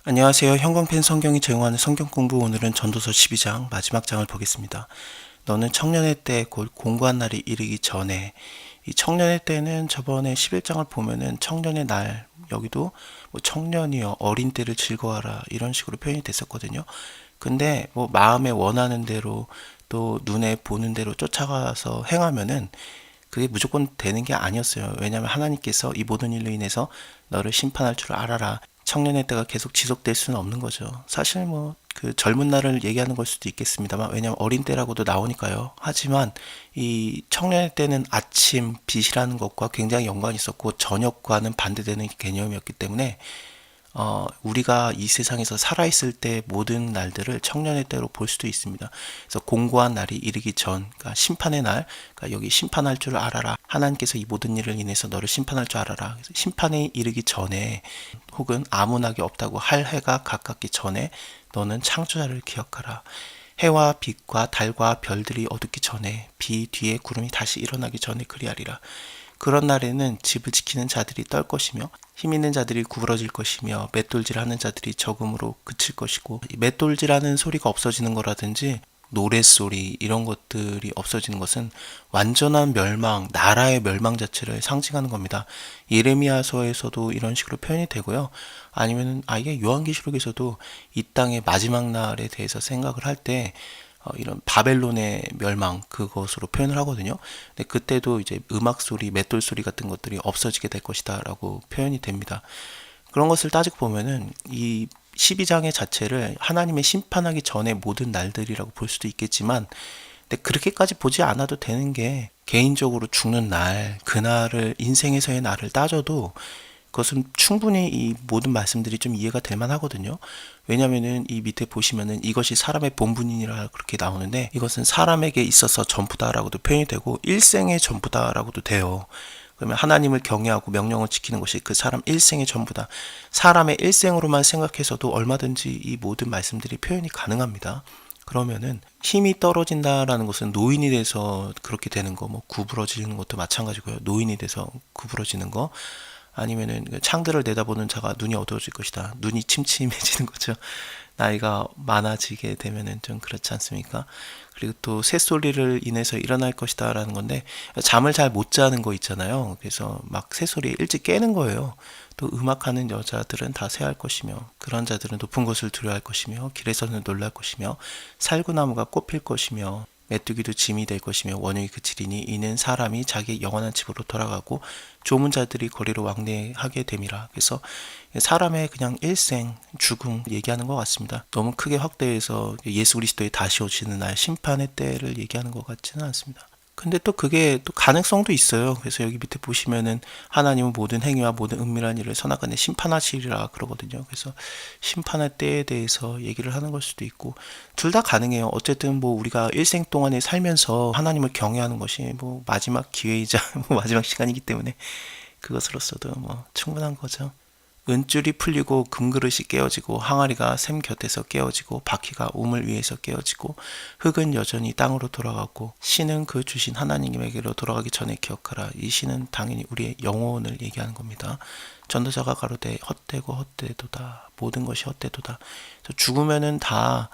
안녕하세요. 형광펜 성경이 제공하는 성경 공부, 오늘은 전도서 12장 마지막 장을 보겠습니다. 너는 청년의 때 곧 공고한 날이 이르기 전에, 이 청년의 때는 저번에 11장을 보면은 청년의 날, 여기도 뭐 청년이여 어린 때를 즐거워하라 이런 식으로 표현이 됐었거든요. 근데 뭐 마음에 원하는 대로 또 눈에 보는 대로 쫓아가서 행하면은 그게 무조건 되는 게 아니었어요. 왜냐하면 하나님께서 이 모든 일로 인해서 너를 심판할 줄 알아라. 청년의 때가 계속 지속될 수는 없는 거죠. 사실 뭐 그 젊은 날을 얘기하는 걸 수도 있겠습니다만, 왜냐하면 어린 때라고도 나오니까요. 하지만 이 청년의 때는 아침 빛이라는 것과 굉장히 연관이 있었고 저녁과는 반대되는 개념이었기 때문에 우리가 이 세상에서 살아있을 때 모든 날들을 청년의 때로 볼 수도 있습니다. 그래서 공고한 날이 이르기 전, 그러니까 심판의 날, 그러니까 여기 심판할 줄 알아라. 하나님께서 이 모든 일을 인해서 너를 심판할 줄 알아라. 그래서 심판에 이르기 전에, 혹은 아무 낙이 없다고 할 해가 가깝기 전에 너는 창조자를 기억하라. 해와 빛과 달과 별들이 어둡기 전에, 비 뒤에 구름이 다시 일어나기 전에 그리하리라. 그런 날에는 집을 지키는 자들이 떨 것이며 힘 있는 자들이 구부러질 것이며 맷돌질하는 자들이 적음으로 그칠 것이고, 이 맷돌질하는 소리가 없어지는 거라든지 노랫소리 이런 것들이 없어지는 것은 완전한 멸망, 나라의 멸망 자체를 상징하는 겁니다. 예레미야서에서도 이런 식으로 표현이 되고요. 아니면 아예 요한계시록에서도 이 땅의 마지막 날에 대해서 생각을 할때 이런 바벨론의 멸망 그것으로 표현을 하거든요. 근데 그때도 이제 음악 소리, 맷돌 소리 같은 것들이 없어지게 될 것이다라고 표현이 됩니다. 그런 것을 따지고 보면은 이 12장의 자체를 하나님의 심판하기 전에 모든 날들이라고 볼 수도 있겠지만, 근데 그렇게까지 보지 않아도 되는 게, 개인적으로 죽는 날, 그날을 인생에서의 날을 따져도 그것은 충분히 이 모든 말씀들이 좀 이해가 될 만하거든요. 왜냐면은 이 밑에 보시면은 이것이 사람의 본분이니라 그렇게 나오는데, 이것은 사람에게 있어서 전부다라고도 표현이 되고 일생의 전부다라고도 돼요. 그러면 하나님을 경외하고 명령을 지키는 것이 그 사람 일생의 전부다. 사람의 일생으로만 생각해서도 얼마든지 이 모든 말씀들이 표현이 가능합니다. 그러면은 힘이 떨어진다라는 것은 노인이 돼서 그렇게 되는 거, 뭐 구부러지는 것도 마찬가지고요. 노인이 돼서 구부러지는 거, 아니면은 창들을 내다보는 자가 눈이 어두워질 것이다. 눈이 침침해지는 거죠. 나이가 많아지게 되면은 좀 그렇지 않습니까? 그리고 또 새소리를 인해서 일어날 것이다 라는 건데, 잠을 잘 못 자는 거 있잖아요. 그래서 막 새소리에 일찍 깨는 거예요. 또 음악하는 여자들은 다 새할 것이며, 그런 자들은 높은 것을 두려워할 것이며, 길에서는 놀랄 것이며, 살구나무가 꽃필 것이며, 메뚜기도 짐이 될 것이며, 원흉이 그치리니 이는 사람이 자기 영원한 집으로 돌아가고 조문 자들이 거리로 왕래하게 됨이라. 그래서 사람의 그냥 일생, 죽음 얘기하는 것 같습니다. 너무 크게 확대해서 예수 그리스도의 다시 오시는 날, 심판의 때를 얘기하는 것 같지는 않습니다. 근데 또 그게 또 가능성도 있어요. 그래서 여기 밑에 보시면은 하나님은 모든 행위와 모든 은밀한 일을 선악간에 심판하시리라 그러거든요. 그래서 심판의 때에 대해서 얘기를 하는 걸 수도 있고, 둘 다 가능해요. 어쨌든 뭐 우리가 일생 동안에 살면서 하나님을 경외하는 것이 뭐 마지막 기회이자 뭐 마지막 시간이기 때문에 그것으로서도 뭐 충분한 거죠. 은줄이 풀리고 금그릇이 깨어지고 항아리가 샘 곁에서 깨어지고 바퀴가 우물 위에서 깨어지고 흙은 여전히 땅으로 돌아가고 신은 그 주신 하나님에게로 돌아가기 전에 기억하라. 이 신은 당연히 우리의 영혼을 얘기하는 겁니다. 전도자가 가로되 헛되고 헛되도다. 모든 것이 헛되도다. 죽으면은 다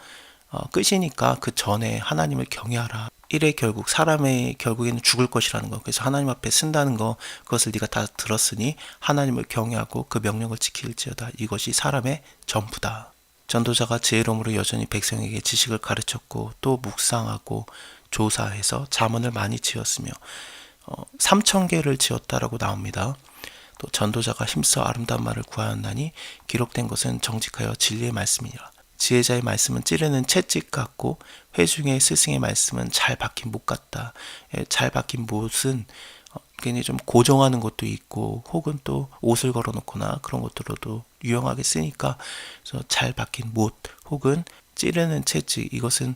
끝이니까 그 전에 하나님을 경외하라. 일의 결국, 사람의 결국에는 죽을 것이라는 거. 그래서 하나님 앞에 쓴다는 거, 그것을 네가 다 들었으니 하나님을 경외하고 그 명령을 지킬지어다. 이것이 사람의 전부다. 전도자가 지혜로움으로 여전히 백성에게 지식을 가르쳤고 또 묵상하고 조사해서 잠언을 많이 지었으며 3,000개를 지었다라고 나옵니다. 또 전도자가 힘써 아름다운 말을 구하였나니 기록된 것은 정직하여 진리의 말씀이니라. 지혜자의 말씀은 찌르는 채찍 같고 회중의 스승의 말씀은 잘 박힌 못 같다. 잘 박힌 못은 굉장히 좀 고정하는 것도 있고, 혹은 또 옷을 걸어놓거나 그런 것들로도 유용하게 쓰니까, 그래서 잘 박힌 못 혹은 찌르는 채찍, 이것은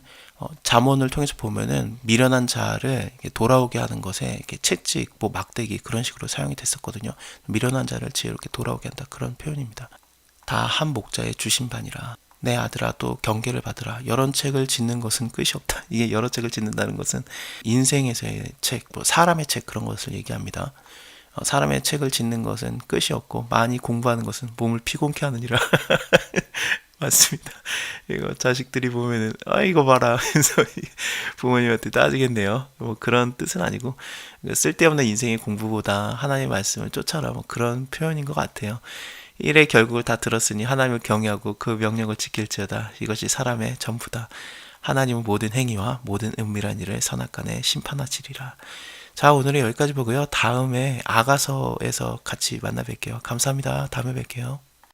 잠언을 통해서 보면은 미련한 자를 돌아오게 하는 것에 이렇게 채찍, 뭐 막대기 그런 식으로 사용이 됐었거든요. 미련한 자를 지혜롭게 돌아오게 한다, 그런 표현입니다. 다 한 목자의 주신 바니라. 내 아들아 또 경계를 받으라. 여러 책을 짓는 것은 끝이 없다. 이게 여러 책을 짓는다는 것은 인생에서의 책, 뭐 사람의 책 그런 것을 얘기합니다. 사람의 책을 짓는 것은 끝이 없고 많이 공부하는 것은 몸을 피곤케 하느니라. 맞습니다. 이거 자식들이 보면은 아 이거 봐라 해서 부모님한테 따지겠네요. 뭐 그런 뜻은 아니고 쓸데없는 인생의 공부보다 하나님의 말씀을 쫓아라 뭐 그런 표현인 것 같아요. 일의 결국을 다 들었으니 하나님을 경외하고 그 명령을 지킬지어다. 이것이 사람의 전부다. 하나님은 모든 행위와 모든 은밀한 일을 선악간에 심판하시리라. 자, 오늘은 여기까지 보고요. 다음에 아가서에서 같이 만나 뵐게요. 감사합니다. 다음에 뵐게요.